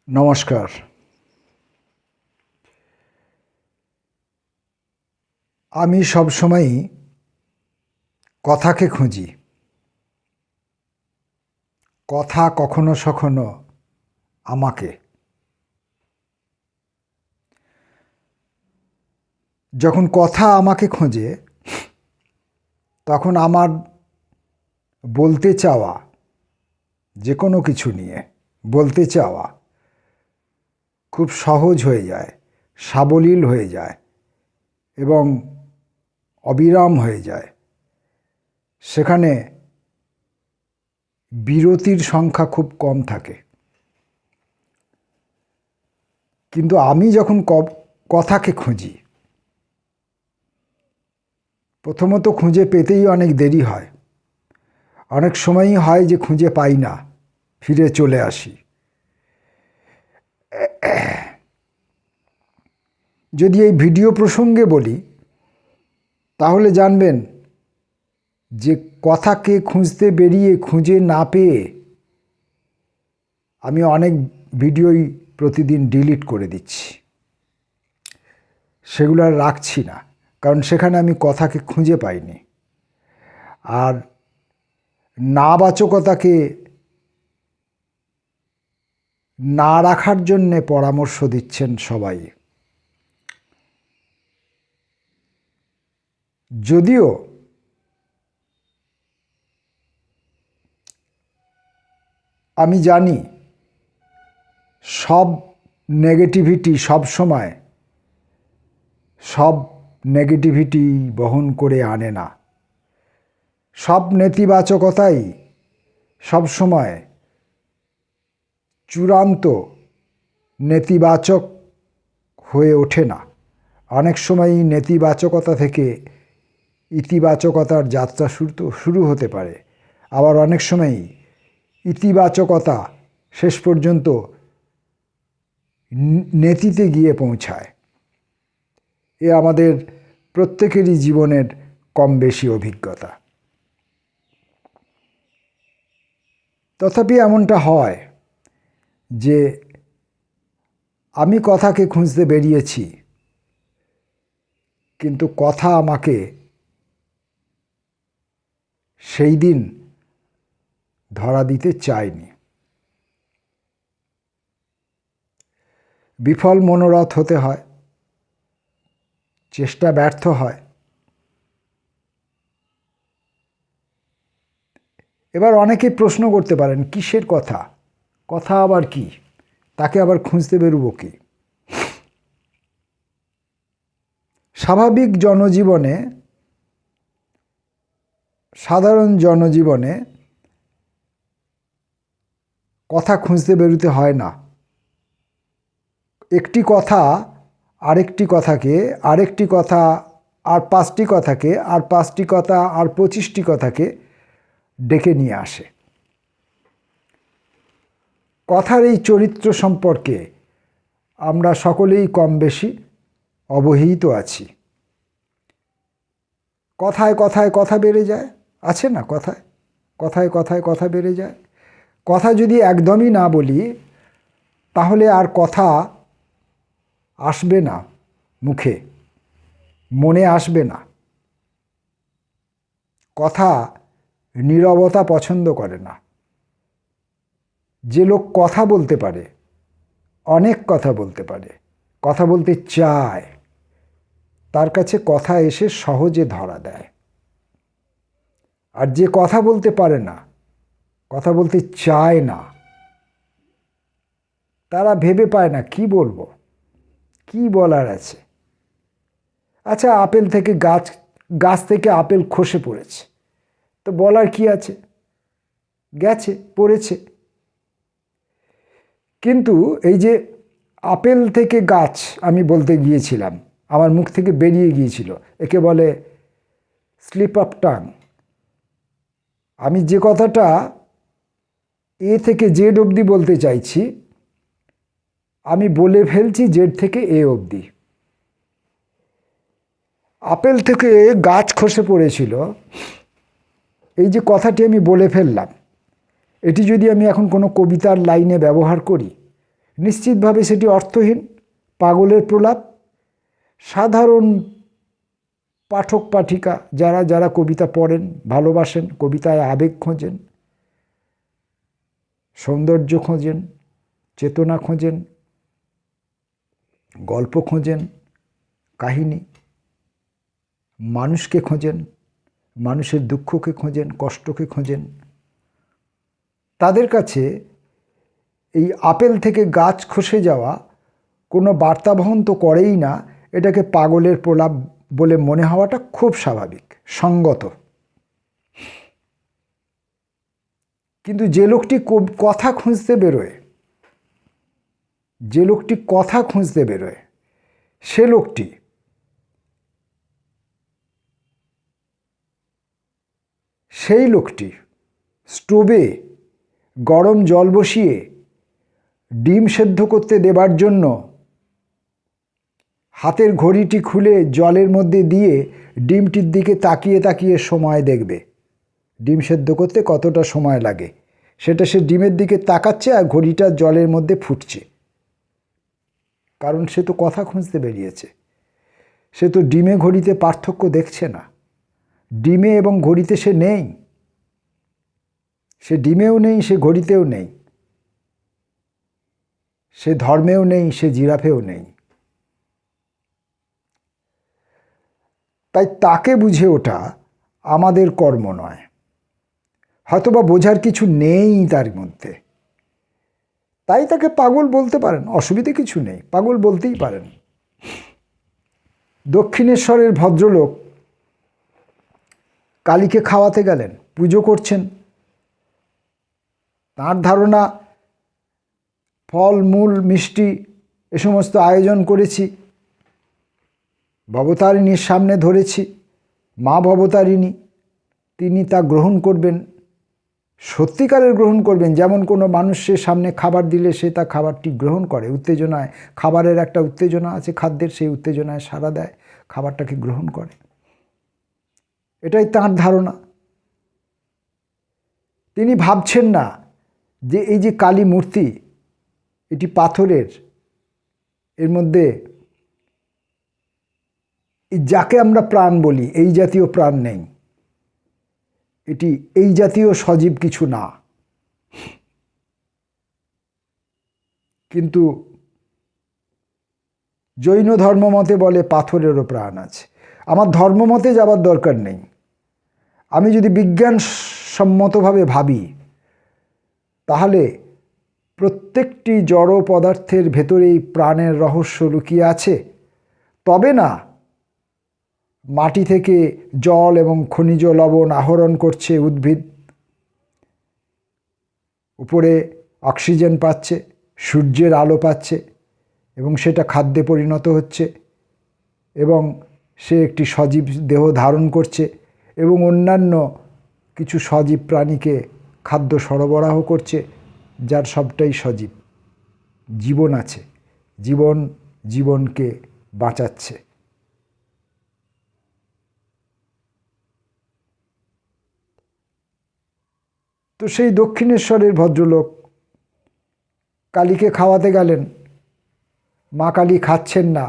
নমস্কার। আমি সবসময়ই কথাকে খুঁজি। কথা কখনো সখনো আমাকে। যখন কথা আমাকে খোঁজে তখন আমার বলতে চাওয়া, যে কোনো কিছু নিয়ে বলতে চাওয়া খুব সহজ হয়ে যায়, সাবলীল হয়ে যায় এবং অবিরাম হয়ে যায়। সেখানে বিরতির সংখ্যা খুব কম থাকে। কিন্তু আমি যখন কথাকে খুঁজি, প্রথমত খুঁজে পেতেই অনেক দেরি হয়। অনেক সময়ই হয় যে খুঁজে পাই না, ফিরে চলে আসি। যদি এই ভিডিও প্রসঙ্গে বলি তাহলে জানবেন যে কথাকে খুঁজতে বেরিয়ে খুঁজে না পেয়ে আমি অনেক ভিডিওই প্রতিদিন ডিলিট করে দিচ্ছি। সেগুলো আর রাখছি না, কারণ সেখানে আমি কথাকে খুঁজে পাইনি। আর নাবাচকতাকে না রাখার জন্যে পরামর্শ দিচ্ছেন সবাই। যদিও আমি জানি সব নেগেটিভিটি সব নেগেটিভিটি বহন করে আনে না। সব নেতিবাচকতাই সবসময় চূড়ান্ত নেতিবাচক হয়ে ওঠে না। অনেক সময়ই নেতিবাচকতা থেকে ইতিবাচকতার যাত্রা শুরু হতে পারে। আবার অনেক সময়ই ইতিবাচকতা শেষ পর্যন্ত নেতিতে গিয়ে পৌঁছায়। এ আমাদের প্রত্যেকেরই জীবনের কম বেশি অভিজ্ঞতা। তথাপি এমনটা হয় যে আমি কথাকে খুঁজতে বেরিয়েছি, কিন্তু কথা আমাকে সেই দিন ধরা দিতে চায়নি। বিফল মনোরথ হতে হয়, চেষ্টা ব্যর্থ হয়। এবার অনেকে প্রশ্ন করতে পারেন, কিসের কথা? কথা আবার কি? তাকে আবার খুঁজতে বেরোবো কি? স্বাভাবিক জনজীবনে, সাধারণ জনজীবনে কথা খুঁজতে বেরোতে হয় না। একটি কথা আরেকটি কথাকে, আরেকটি কথা আর পাঁচটি কথাকে, আর পাঁচটি কথা আর 25টি কথাকে ডেকে নিয়ে আসে। কথার এই চরিত্র সম্পর্কে আমরা সকলেই কম বেশি অবহিত আছি। কথায় কথায় কথা বেড়ে যায়, আছে না? কথায় কথায় কথায় কথা বেড়ে যায়। কথা যদি একদমই না বলি তাহলে আর কথা আসবে না মুখে, মনে আসবে না। কথা নীরবতা পছন্দ করে না। যে লোক কথা বলতে পারে, অনেক কথা বলতে পারে, কথা বলতে চায়, তার কাছে কথা এসে সহজে ধরা দেয়। আর যে কথা বলতে পারে না, কথা বলতে চায় না, তারা ভেবে পায় না কি বলবো, কি বলার আছে। আচ্ছা, আপেল থেকে গাছ থেকে আপেল খসে পড়েছে, তো বলার কি আছে? গেছে, পড়েছে। কিন্তু এই যে আপেল থেকে গাছ আমি বলতে গিয়েছিলাম, আমার মুখ থেকে বেরিয়ে গিয়েছিল, একে বলে স্লিপ অফ টাং। আমি যে কথাটা এ থেকে জেড অবধি বলতে চাইছি, আমি বলে ফেলছি জেড থেকে এ অবধি। আপেল থেকে গাছ খসে পড়েছিল, এই যে কথাটি আমি বলে ফেললাম, এটি যদি আমি এখন কোনো কবিতার লাইনে ব্যবহার করি নিশ্চিতভাবে সেটি অর্থহীন, পাগলের প্রলাপ। সাধারণ পাঠক পাঠিকা যারা যারা কবিতা পড়েন, ভালোবাসেন, কবিতায় আবেগ খোঁজেন, সৌন্দর্য খোঁজেন, চেতনা খোঁজেন, গল্প খোঁজেন, কাহিনী, মানুষকে খোঁজেন, মানুষের দুঃখকে খোঁজেন, কষ্টকে খোঁজেন, তাদের কাছে এই আপেল থেকে গাছ খসে যাওয়া কোনো বার্তা বহন তো করেই না, এটাকে পাগলের প্রলাপ বলে মনে হওয়াটা খুব স্বাভাবিক, সঙ্গত। কিন্তু যে লোকটি কথা খুঁজতে বেরোয়, যে লোকটি কথা খুঁজতে বেরোয়, সে লোকটি সেই লোকটি স্টোভে গরম জল বসিয়ে ডিম সেদ্ধ করতে দেবার জন্য হাতের ঘড়িটি খুলে জলের মধ্যে দিয়ে ডিমটির দিকে তাকিয়ে তাকিয়ে সময় দেখবে, ডিম সেদ্ধ করতে কতটা সময় লাগে সেটা সে ডিমের দিকে তাকাচ্ছে আর ঘড়িটা জলের মধ্যে ফুটছে। কারণ সে তো কথা খুঁজতে বেরিয়েছে, সে তো ডিমে ঘড়িতে পার্থক্য দেখছে না, ডিমে এবং ঘড়িতে সে নেই, সে ডিমেও নেই, সে ঘড়িতেও নেই, সে ধর্মেও নেই, সে জিরাফেও নেই। তাই তাকে বুঝে ওঠা আমাদের কর্ম নয়। হয়তোবা বোঝার কিছু নেই তার মধ্যে, তাই তাকে পাগল বলতে পারেন, অসুবিধে কিছু নেই, পাগল বলতেই পারেন। দক্ষিণেশ্বরের ভদ্রলোক কালীকে খাওয়াতে গেলেন, পুজো করছেন। তাঁর ধারণা ফল মূল মিষ্টি এ সমস্ত আয়োজন করেছি, ভবতারিণীর সামনে ধরেছি, মা ভবতারিণী তিনি তা গ্রহণ করবেন, সত্যিকারের গ্রহণ করবেন। যেমন কোনো মানুষের সামনে খাবার দিলে সে তা খাবারটি গ্রহণ করে, উত্তেজনায়, খাবারের একটা উত্তেজনা আছে খাদ্যের, সেই উত্তেজনায় সাড়া দেয়, খাবারটাকে গ্রহণ করে, এটাই তাঁর ধারণা। তিনি ভাবছেন না যে এই যে কালী মূর্তি, এটি পাথরের, এর মধ্যে যাকে আমরা প্রাণ বলি এই জাতীয় প্রাণ নেই, এটি এই জাতীয় সজীব কিছু না। কিন্তু জৈন ধর্মমতে বলে পাথরেরও প্রাণ আছে। আমার ধর্মমতে যাবার দরকার নেই, আমি যদি বিজ্ঞানসম্মতভাবে ভাবি তাহলে প্রত্যেকটি জড় পদার্থের ভেতরেই প্রাণের রহস্য লুকিয়ে আছে। তবে না মাটি থেকে জল এবং খনিজ লবণ আহরণ করছে উদ্ভিদ, উপরে অক্সিজেন পাচ্ছে, সূর্যের আলো পাচ্ছে এবং সেটা খাদ্যে পরিণত হচ্ছে এবং সে একটি সজীব দেহ ধারণ করছে এবং অন্যান্য কিছু সজীব প্রাণীকে খাদ্য সরবরাহ করছে, যার সবটাই সজীব, জীবন আছে, জীবন জীবনকে বাঁচাচ্ছে। তো সেই দক্ষিণেশ্বরের ভদ্রলোক কালীকে খাওয়াতে গেলেন, মা কালী খাচ্ছেন না।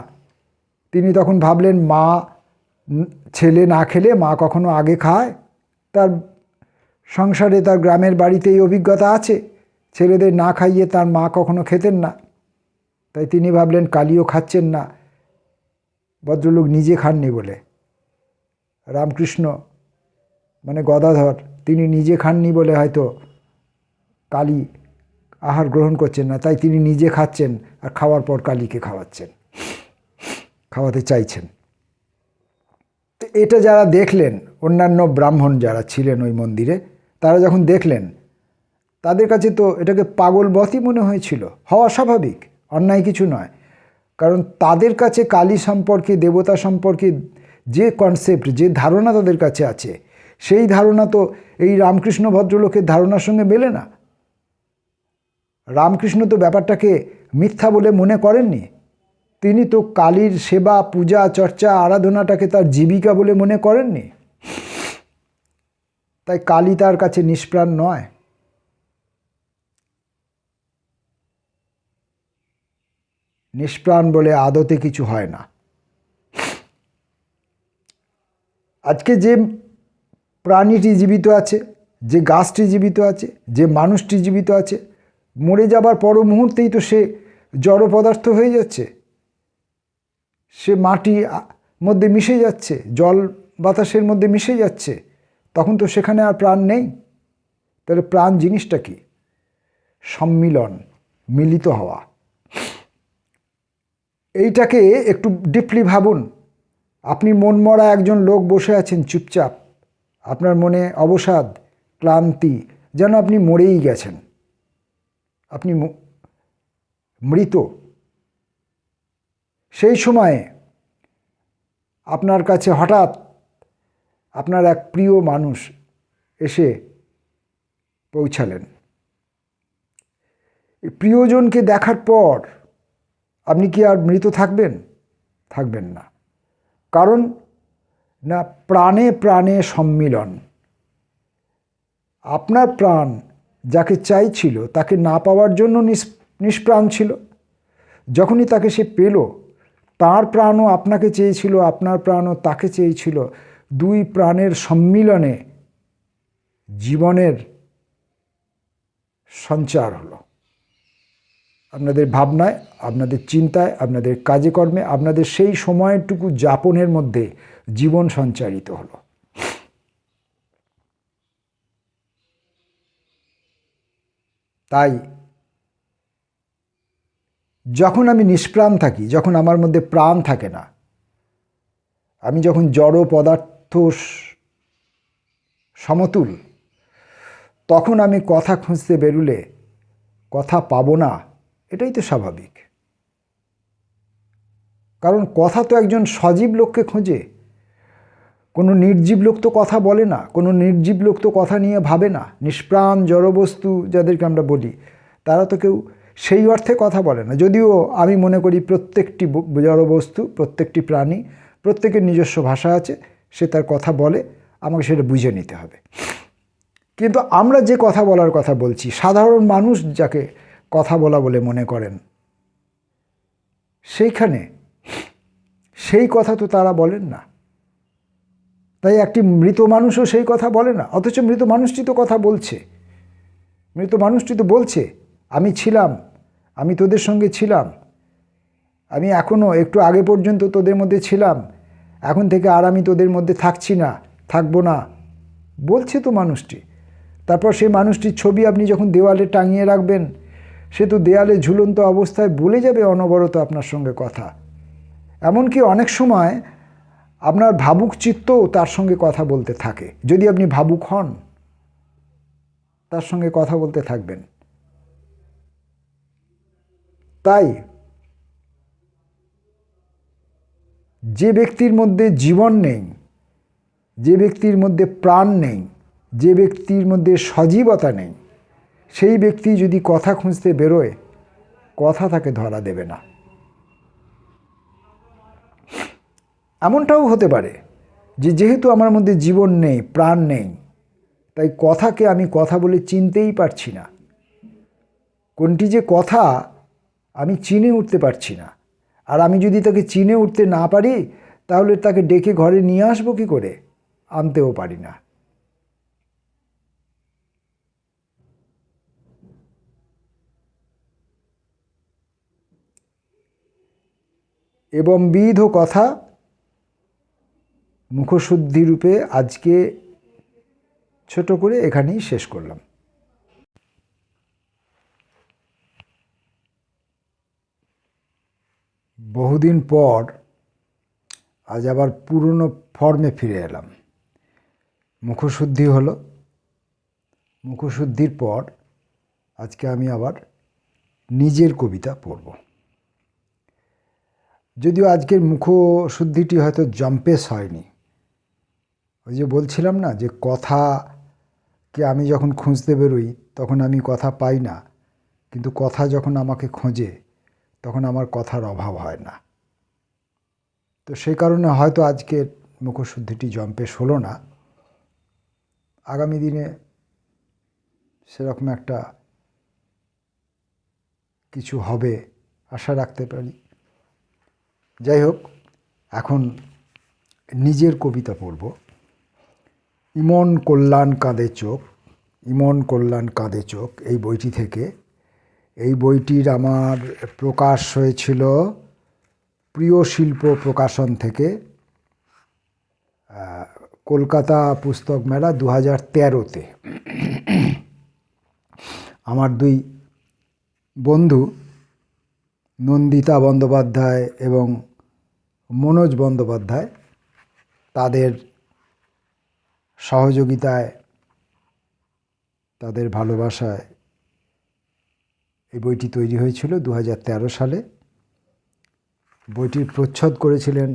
তিনি তখন ভাবলেন, মা ছেলে না খেলে মা কখনো আগে খায়? তার সংসারে, তার গ্রামের বাড়িতে এই অভিজ্ঞতা আছে, ছেলেদের না খাইয়ে তার মা কখনো খেতেন না। তাই তিনি ভাবলেন কালীও খাচ্ছেন না, ভদ্রলোক নিজে খাননি বলে। রামকৃষ্ণ মানে গদাধর, তিনি নিজে খাননি বলে হয়তো কালী আহার গ্রহণ করছেন না, তাই তিনি নিজে খাচ্ছেন আর খাওয়ার পর কালীকে খাওয়াচ্ছেন, খাওয়াতে চাইছেন। তো এটা যারা দেখলেন, অন্যান্য ব্রাহ্মণ যারা ছিলেন ওই মন্দিরে, তারা যখন দেখলেন, তাদের কাছে তো এটাকে পাগলবতই মনে হয়েছিল, হওয়া স্বাভাবিক, অন্যায় কিছু নয়। কারণ তাদের কাছে কালী সম্পর্কে, দেবতা সম্পর্কে যে কনসেপ্ট, যে ধারণা তাদের কাছে আছে, সেই ধারণা তো এই রামকৃষ্ণ ভদ্রলোকের ধারণার সঙ্গে মেলে না। রামকৃষ্ণ তো ব্যাপারটাকে মিথ্যা বলে মনে করেননি, তিনি তো কালীর সেবা, পূজা, চর্চা, আরাধনাটাকে তার জীবিকা বলে মনে করেননি। তাই কালী তার কাছে নিষ্প্রাণ নয়। নিষ্প্রাণ বলে আদতে কিছু হয় না। আজকে যে প্রাণীটি জীবিত আছে, যে গাছটি জীবিত আছে, যে মানুষটি জীবিত আছে, মরে যাবার পর মুহূর্তেই তো সে জড় পদার্থ হয়ে যাচ্ছে, সে মাটি মধ্যে মিশে যাচ্ছে, জল বাতাসের মধ্যে মিশে যাচ্ছে, তখন তো সেখানে আর প্রাণ নেই। তাহলে প্রাণ জিনিসটা কি? সম্মিলন, মিলিত হওয়া। এইটাকে একটু ডিপলি ভাবুন। আপনি মনমরা একজন লোক বসে আছেন চুপচাপ, আপনার মনে অবসাদ, ক্লান্তি, যেন আপনি মরেই গেছেন, আপনি মৃত। সেই সময়ে আপনার কাছে হঠাৎ আপনার এক প্রিয় মানুষ এসে পৌঁছালেন। প্রিয়জনকে দেখার পর আপনি কি আর মৃত থাকবেন? থাকবেন না। কারণ না, প্রাণে প্রাণে সম্মিলন। আপনার প্রাণ যাকে চাইছিল তাকে না পাওয়ার জন্য নিষ্প্রাণ ছিল, যখনই তাকে সে পেল, তার প্রাণও আপনাকে চেয়েছিল, আপনার প্রাণও তাকে চেয়েছিল। দুই প্রাণের সম্মিলনে জীবনের সঞ্চার হলো। আপনাদের ভাবনায়, আপনাদের চিন্তায়, আপনাদের কাজে কর্মে, আপনাদের সেই সময়টুকু যাপনের মধ্যে জীবন সঞ্চারিত হলো। তাই যখন আমি নিষ্প্রাণ থাকি, যখন আমার মধ্যে প্রাণ থাকে না, আমি যখন জড় পদার্থ সমতুল, তখন আমি কথা খুঁজতে বেরুলে কথা পাবো না, এটাই তো স্বাভাবিক। কারণ কথা তো একজন সজীব লোককে খোঁজে, কোনো নির্জীব লোক তো কথা বলে না, কোনো নির্জীব লোক তো কথা নিয়ে ভাবে না। নিষ্প্রাণ জড়বস্তু যাদেরকে আমরা বলি, তারা তো কেউ সেই অর্থে কথা বলে না। যদিও আমি মনে করি প্রত্যেকটি জড়বস্তু, প্রত্যেকটি প্রাণী, প্রত্যেকের নিজস্ব ভাষা আছে, সে তার কথা বলে, আমাকে সেটা বুঝে নিতে হবে। কিন্তু আমরা যে কথা বলার কথা বলছি, সাধারণ মানুষ যাকে কথা বলা বলে মনে করেন, সেইখানে সেই কথা তো তারা বলেন না। তাই একটি মৃত মানুষও সেই কথা বলে না, অথচ মৃত মানুষটি তো কথা বলছে। মৃত মানুষটি তো বলছে, আমি ছিলাম, আমি তোদের সঙ্গে ছিলাম, আমি এখনও একটু আগে পর্যন্ত তোদের মধ্যে ছিলাম, এখন থেকে আর আমি তোদের মধ্যে থাকছি না, থাকবো না, বলছে তো মানুষটি। তারপর সেই মানুষটির ছবি আপনি যখন দেওয়ালে টাঙিয়ে রাখবেন, সে তো দেয়ালে ঝুলন্ত অবস্থায় বলে যাবে অনবরত আপনার সঙ্গে কথা। এমনকি অনেক সময় আপনার ভাবুক চিত্তও তার সঙ্গে কথা বলতে থাকে। যদি আপনি ভাবুক হন, তার সঙ্গে কথা বলতে থাকবেন। তাই যে ব্যক্তির মধ্যে জীবন নেই, যে ব্যক্তির মধ্যে প্রাণ নেই, যে ব্যক্তির মধ্যে সজীবতা নেই, সেই ব্যক্তি যদি কথা খুঁজতে বেরোয়, কথা তাকে ধরা দেবে না। এমনটাও হতে পারে যে যেহেতু আমার মধ্যে জীবন নেই, প্রাণ নেই, তাই কথাকে আমি কথা বলে চিনতেই পারছি না। কোনটি যে কথা আমি চিনে উঠতে পারছি না। আর আমি যদি তাকে চিনে উঠতে না পারি, তাহলে তাকে ডেকে ঘরে নিয়ে আসবো কী করে? আনতেও পারি না। এবং বিধ কথা মুখশুদ্ধি রূপে আজকে ছোট করে এখানেই শেষ করলাম। বহুদিন পর আজ আবার পুরনো ফর্মে ফিরে এলাম। মুখশুদ্ধি হলো, মুখশুদ্ধির পর আজকে আমি আবার নিজের কবিতা পড়ব। যদিও আজকের মুখশুদ্ধিটি হয়তো জম্পেস হয়নি। ওই যে বলছিলাম না, যে কথাকে আমি যখন খুঁজতে বেরোই তখন আমি কথা পাই না, কিন্তু কথা যখন আমাকে খোঁজে তখন আমার কথার অভাব হয় না। তো সেই কারণে হয়তো আজকের মুখশুদ্ধিটি জম্পেস হলো না। আগামী দিনে সেরকম একটা কিছু হবে আশা রাখতে পারি। যাই হোক, এখন নিজের কবিতা পড়ব। ইমন কল্যাণ কাঁদে চোখ, ইমন কল্যাণ কাঁদে চোখ এই বইটি থেকে। এই বইটির আমার প্রকাশ হয়েছিল প্রিয় শিল্প প্রকাশন থেকে, কলকাতা পুস্তক মেলা 2013-তে। আমার দুই বন্ধু নন্দিতা বন্দ্যোপাধ্যায় এবং মনোজ বন্দ্যোপাধ্যায়, তাদের সহযোগিতায়, তাদের ভালোবাসায় এই বইটি তৈরি হয়েছিল 2013 সালে। বইটির প্রচ্ছদ করেছিলেন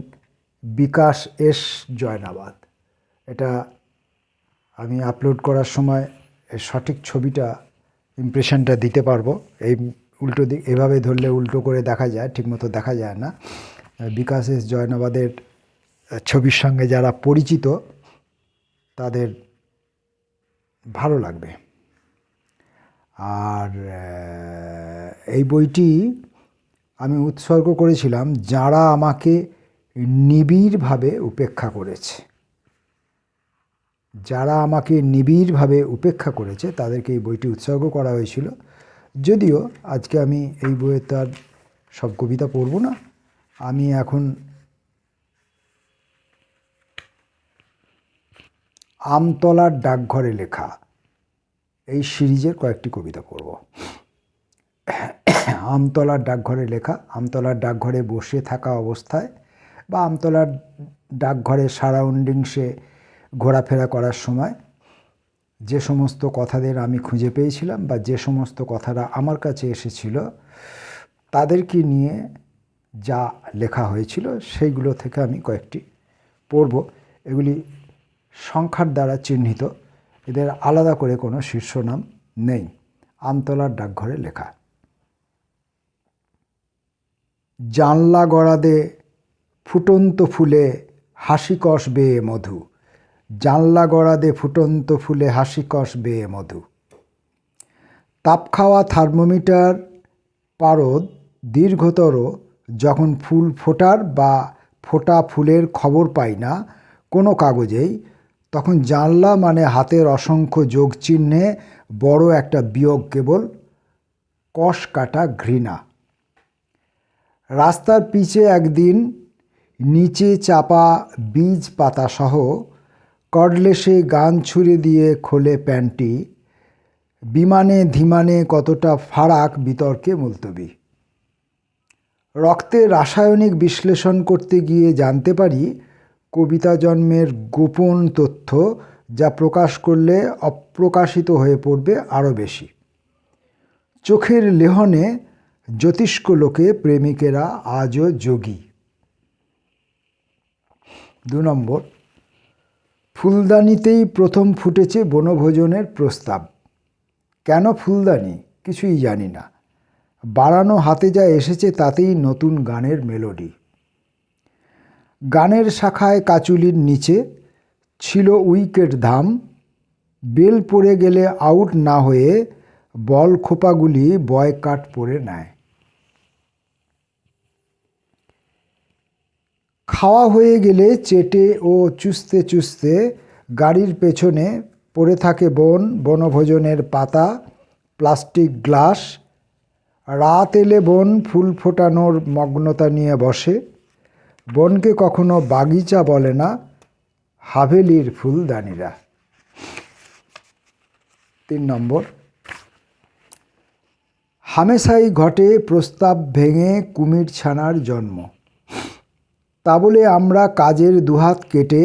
বিকাশ এস জয়নাবাদ। এটা আমি আপলোড করার সময় সঠিক ছবিটা, ইমপ্রেশনটা দিতে পারবো। এই উল্টো দিক এভাবে ধরলে উল্টো করে দেখা যায়, ঠিকমতো দেখা যায় না। বিকাশ এস জয়নাবাদের ছবির সঙ্গে যারা পরিচিত তাদের ভালো লাগবে। আর এই বইটি আমি উৎসর্গ করেছিলাম যারা আমাকে নিবিড়ভাবে উপেক্ষা করেছে। যারা আমাকে নিবিড়ভাবে উপেক্ষা করেছে তাদেরকে এই বইটি উৎসর্গ করা হয়েছিল। যদিও আজকে আমি এই বইয়ের তার সব কবিতা পড়ব না, আমি এখন আমতলার ডাকঘরে লেখা এই সিরিজের কয়েকটি কবিতা পড়ব। আমতলার ডাকঘরে লেখা। আমতলার ডাকঘরে বসে থাকা অবস্থায় বা আমতলার ডাকঘরের সারাউন্ডিংসে ঘোরাফেরা করার সময় যে সমস্ত কথাদের আমি খুঁজে পেয়েছিলাম বা যে সমস্ত কথাটা আমার কাছে এসেছিল তাদেরকে নিয়ে যা লেখা হয়েছিল সেইগুলো থেকে আমি কয়েকটি পড়ব। এগুলি সংখ্যার দ্বারা চিহ্নিত, এদের আলাদা করে কোনো শীর্ষনাম নেই। আমতলার ডাকঘরে লেখা। জানলা গড়াদে ফুটন্ত ফুলে হাসিকস বেয়ে মধু, জানলা গড়াদে ফুটন্ত ফুলে হাসিকস বেয়ে মধু। তাপ খাওয়া থার্মোমিটার পারদ দীর্ঘতর যখন ফুল ফোটার বা ফোটা ফুলের খবর পাই না কোনো কাগজেই, তখন জানলা মানে হাতের অসংখ্য যোগ চিহ্নে বড় একটা বিয়োগ, কেবল কষ কাটা ঘৃণা। রাস্তার পিছে একদিন নিচে চাপা বীজ পাতাসহ কর্ডলেসে গান ছুড়ে দিয়ে খোলে প্যান্টটি, বিমানে ধীমানে কতটা ফারাক বিতর্কে মুলতবি। রক্তে রাসায়নিক বিশ্লেষণ করতে গিয়ে জানতে পারি কবিতা জন্মের গোপন তথ্য, যা প্রকাশ করলে অপ্রকাশিত হয়ে পড়বে আরও বেশি। চোখের লেহনে জ্যোতিষ্ক লোকে প্রেমিকেরা আজও যোগী। 2 নম্বর, ফুলদানিতেই প্রথম ফুটেছে বনভোজনের প্রস্তাব। কেন ফুলদানি কিছুই জানি না, বাড়ানো হাতে যা এসেছে তাতেই নতুন গানের মেলোডি। গানের শাখায় কাচুলির নিচে ছিল উইকেট ধাম, বেল পড়ে গেলে আউট না হয়ে বল খোপাগুলি বয়কাট পরে নেয়। খাওয়া হয়ে গেলে চেটে ও চুষতে চুষতে গাড়ির পেছনে পড়ে থাকে বনভোজনের পাতা, প্লাস্টিক গ্লাস। রাত এলে বোন ফুল ফোটানোর মগ্নতা নিয়ে বসে। বনকে কখনো বাগিচা বলে না হাভেলির ফুলদানিরা। 3 নম্বর, হামেশাই ঘটে প্রস্তাব ভেঙে কুমির ছানার জন্ম। তা বলে আমরা কাজের দুহাত কেটে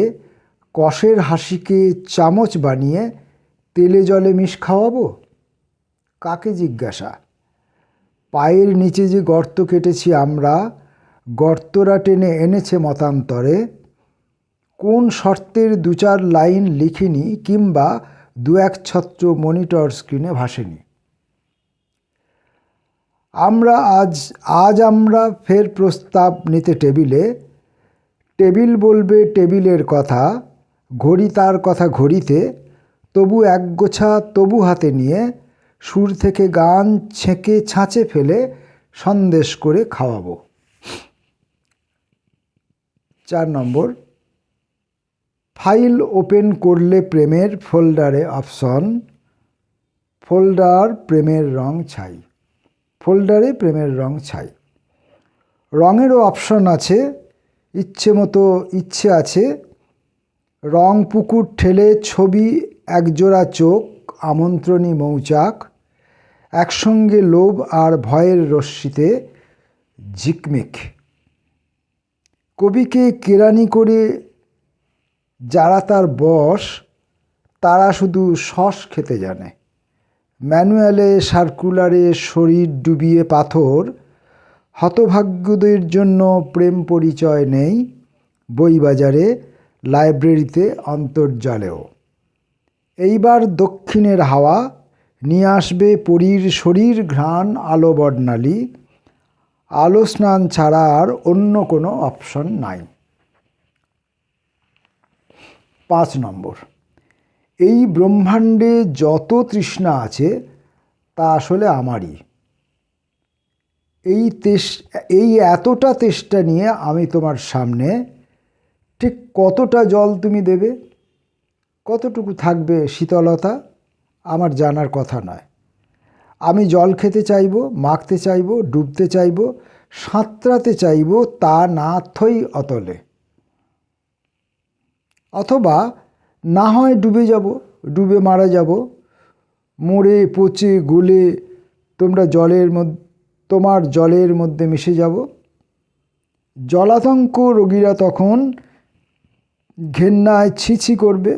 কষের হাসিকে চামচ বানিয়ে তেলে জলে মিশ খাওয়াবো? কাকে জিজ্ঞাসা? পায়ের নিচে যে গর্ত কেটেছি আমরা, গর্তরা টেনে এনেছে মতান্তরে। কোন শর্তের 2-4 লাইন লিখিনি কিংবা 2-1 ছত্র মনিটর স্ক্রিনে ভাসেনি। আজ আমরা ফের প্রস্তাব নিতে টেবিলে। টেবিল বলবে টেবিলের কথা, ঘড়ি তার কথা ঘড়িতে। তবু একগোছা তবু হাতে নিয়ে সুর থেকে গান ছেঁকে ছাঁচে ফেলে সন্দেশ করে খাওয়াবো। 4 নম্বর, ফাইল ওপেন করলে প্রেমের ফোল্ডারে অপশন, ফোল্ডার প্রেমের রং ছাই, ফোল্ডারে প্রেমের রং ছাই। রঙেরও অপশন আছে, ইচ্ছে মতো ইচ্ছে আছে। রং পুকুর ঠেলে ছবি একজোড়া চোখ, আমন্ত্রণী মৌচাক, একসঙ্গে লোভ আর ভয়ের রশ্মিতে ঝিকমিক। কবিকে কেরানি করে যারা তার বশ, তারা শুধু সস খেতে জানে। ম্যানুয়ালে সার্কুলারে শরীর ডুবিয়ে পাথর, হতভাগ্যদের জন্য প্রেম পরিচয় নেই বইবাজারে, লাইব্রেরিতে, অন্তর্জালেও। এইবার দক্ষিণের হাওয়া নিয়ে আসবে পরীর শরীর ঘ্রাণ, আলো বর্ণালী। আলো স্নান ছাড়া আর অন্য কোনো অপশন নাই। 5 নম্বর, এই ব্রহ্মাণ্ডে যত তৃষ্ণা আছে তা আসলে আমারই। এই এতটা তেষ্টা নিয়ে আমি তোমার সামনে, ঠিক কতটা জল তুমি দেবে, কতটুকু থাকবে শীতলতা, আমার জানার কথা নয়। আমি জল খেতে চাইব, মাখতে চাইব, ডুবতে চাইব, সাঁতরাতে চাইব, তা না থই অতলে। অথবা না হয় ডুবে যাব, ডুবে মারা যাব, মরে পচে গলে তোমার জলের মধ্যে মিশে যাব। জলাতঙ্ক রোগীরা তখন ঘেন্নায় ছিছি করবে,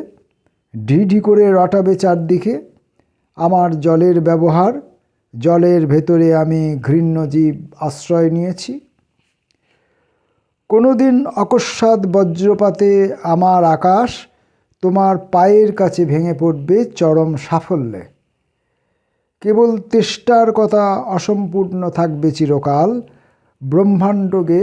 ঢিঢি করে রটাবে চারদিকে। আমার জলের ব্যবহার, জলের ভেতরে আমি ঘৃণ্য জীব আশ্রয় নিয়েছি। কোনোদিন অকস্মাৎ বজ্রপাতে আমার আকাশ তোমার পায়ের কাছে ভেঙে পড়বে চরম সাফল্যে। কেবল তেষ্টার কথা অসম্পূর্ণ থাকবে চিরকাল, ব্রহ্মাণ্ডকে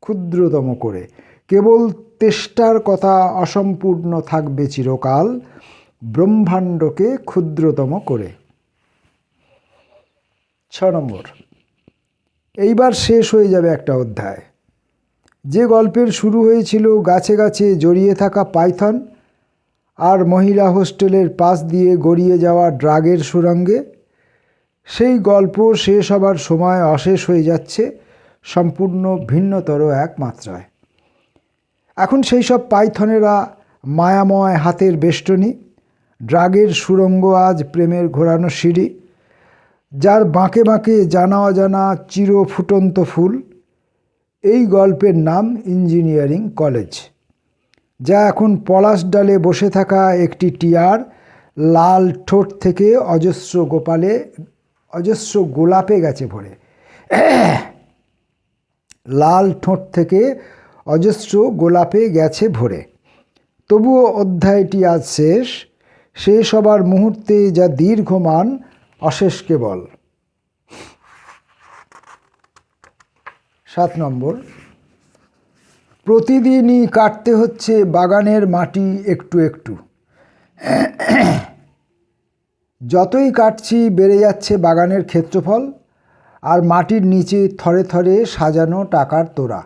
ক্ষুদ্রতম করে। কেবল তেষ্টার কথা অসম্পূর্ণ থাকবে চিরকাল, ব্রহ্মাণ্ডকে ক্ষুদ্রতম করে। 6 নম্বর, এইবার শেষ হয়ে যাবে একটা অধ্যায়। যে গল্পের শুরু হয়েছিল গাছে গাছে জড়িয়ে থাকা পাইথন আর মহিলা হোস্টেলের পাশ দিয়ে গড়িয়ে যাওয়া ড্রাগের সুড়ঙ্গে, সেই গল্প শেষ হবার সময় অশেষ হয়ে যাচ্ছে সম্পূর্ণ ভিন্নতর এক মাত্রায়। এখন সেই সব পাইথনেরা মায়াময় হাতের বেষ্টনী, ড্রাগের সুড়ঙ্গ আজ প্রেমের ঘোরানো সিঁড়ি, যার বাঁকে বাঁকে জানা অজানা চির ফুটন্ত ফুল। এই গল্পের নাম ইঞ্জিনিয়ারিং কলেজ, যা এখন পলাশ ডালে বসে থাকা একটি টিয়ার লাল ঠোঁট থেকে অজস্র গোলাপে গেছে ভরে। লাল ঠোঁট থেকে অজস্র গোলাপে গেছে ভরে। তবুও অধ্যায়টি আজ শেষ হবার মুহূর্তে যা দীর্ঘমান, অশেষ কেবল। 7 নম্বর, প্রতিদিনই কাটতে হচ্ছে বাগানের মাটি একটু একটু। যতই কাটছি বেড়ে যাচ্ছে বাগানের ক্ষেত্রফল, আর মাটির নিচে থরে থরে সাজানো টাকার তোড়া।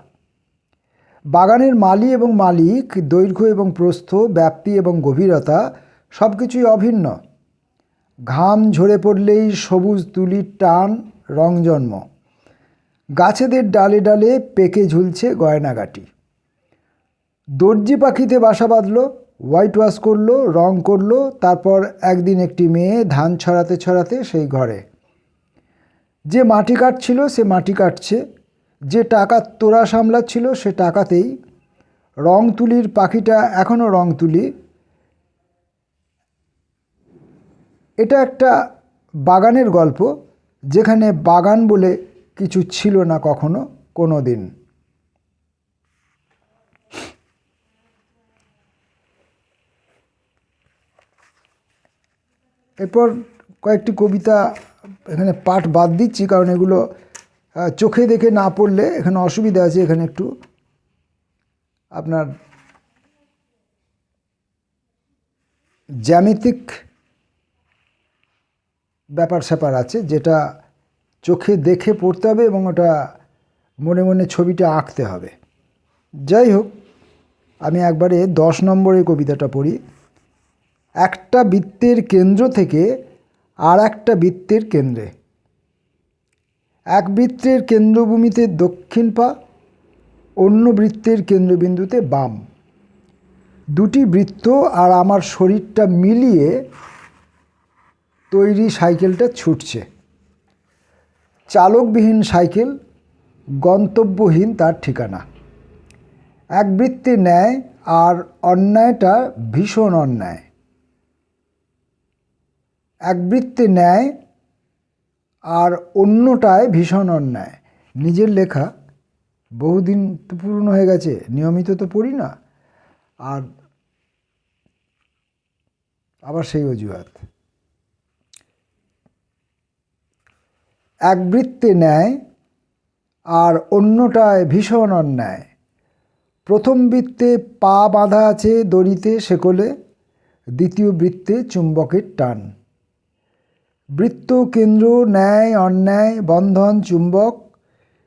বাগানের মালি এবং মালিক, দৈর্ঘ্য এবং প্রস্থ, ব্যাপ্তি এবং গভীরতা সব কিছুই অভিন্ন। ঘাম ঝরে পড়লেই সবুজ তুলির টান, রং জন্ম। গাছেদের ডালে ডালে পেকে ঝুলছে গয়নাগাটি। দর্জি পাখিতে বাসা বাঁধলো, হোয়াইট ওয়াশ করলো, রং করলো, তারপর একদিন একটি মেয়ে ধান ছড়াতে ছড়াতে সেই ঘরে। যে মাটি কাটছিল সে মাটি কাটছে, যে টাকা তোড়া সামলাচ্ছিল সে টাকাতেই। রং তুলির পাখিটা এখনও রং তুলি। এটা একটা বাগানের গল্প, যেখানে বাগান বলে কিছু ছিল না কখনো কোনো দিন। এরপর কয়েকটি কবিতা এখানে পাঠ বাদ দিচ্ছি, কারণ এগুলো চোখে দেখে না পড়লে এখানে অসুবিধা আছে। এখানে একটু আপনার জ্যামিতিক ব্যাপার স্যাপার আছে, যেটা চোখে দেখে পড়তে হবে এবং ওটা মনে মনে ছবিটা আঁকতে হবে। যাই হোক, আমি একবারে 10 নম্বরের কবিতাটা পড়ি। একটা বৃত্তের কেন্দ্র থেকে আর একটা বৃত্তের কেন্দ্রে, এক বৃত্তের কেন্দ্রভূমিতে দক্ষিণ পা, অন্য বৃত্তের কেন্দ্রবিন্দুতে বাম, দুটি বৃত্ত আর আমার শরীরটা মিলিয়ে তৈরি সাইকেলটা ছুটছে। চালকবিহীন সাইকেল, গন্তব্যহীন তার ঠিকানা। এক বৃত্তে ন্যায় আর অন্যায়টা ভীষণ অন্যায়। এক বৃত্তে ন্যায় আর অন্যটায় ভীষণ অন্যায়। নিজের লেখা, বহুদিন তো পুরনো হয়ে গেছে, নিয়মিত তো পড়ি না, আর আবার সেই অজুহাত। এক বৃত্তে ন্যায় আর অন্যটায় ভীষণ অন্যায়। প্রথম বৃত্তে পা বাঁধা আছে দড়িতে শেকলে, দ্বিতীয় বৃত্তে চুম্বকের টান। বৃত্ত, কেন্দ্র, ন্যায়, অন্যায়, বন্ধন, চুম্বক,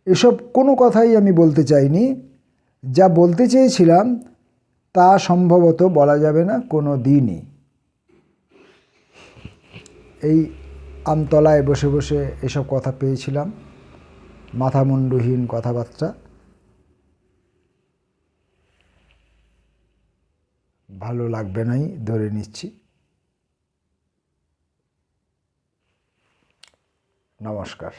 এসব কোনো কথাই আমি বলতে চাইনি। যা বলতে চেয়েছিলাম তা সম্ভবত বলা যাবে না কোনো দিনই। এই আমতলায় বসে বসে এসব কথা পেয়েছিলাম, মাথামুন্ডুহীন কথাবার্তা। ভালো লাগবে নাই ধরে নিচ্ছি। নমস্কার।